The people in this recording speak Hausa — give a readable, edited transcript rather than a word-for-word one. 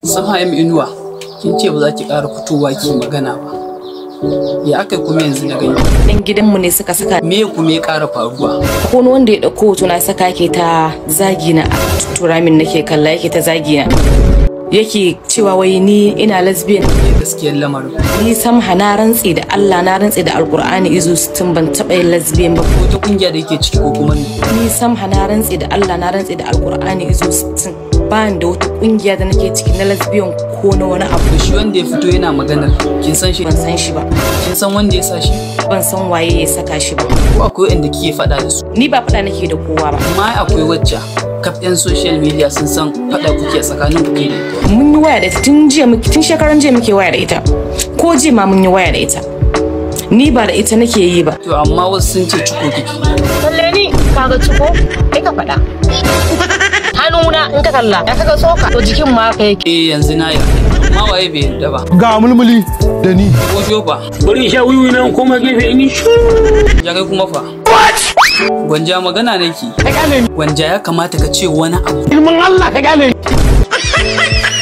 Samha Inuwa, kin ce ba za ki ƙara fitowa ki magana ba. Ya aka kuma yanzu na gani. Ɗan gidanmu ne suka saka. Me kuma ya ƙara faruwa? Ko wanda ya ɗauko hoto na saka ke ta zagi na a turamin nake kalla yake ta zagi na. Yake cewa wai ni ina lesbian. Gaskiyar lamarin. Ni Samha na rantsi da Allah na rantsi da Alƙur'ani izu 60 ban taɓa yin lesbian ba. Ko ta kungiya da yake ciki ko kuma ni? Ni Samha na rantsi da Allah na rantsi da Alƙur'ani izu 60. Ba ni da wata kungiya da nake ciki na lesbian ko na wani abu. Shi wanda ya fito yana maganar kin san shi? Ban san shi ba. Kin san wanda ya sa shi? Ban san waye ya saka shi ba. Ko akwai wanda kike faɗa da su? Ni ba faɗa nake da kowa ba. Amma akwai wacce kaf yan social media sun san faɗa kuke tsakanin ku da ita. Mun yi waya da ita tun shekaran jiya muke waya da ita. Ko jiya ma mun yi waya da ita. Ni ba da ita nake yi ba. To amma wasu sun ce ciko kike. Kalle ni kaga ciko kai ka faɗa. Hannuna in ka kalla ya kaga tsoka to jikin ma ka yake. Yanzu na yi. Amma waye bai yarda ba. Ga mulmuli da ni. Ko joba. Bari sha wiwi nan koma gefe in yi. Ya kai kuma fa. Gwanja magana nake. Ka gane ni. Gwanja ya kamata ka ce wani abu. Ilmin Allah ka gane ni.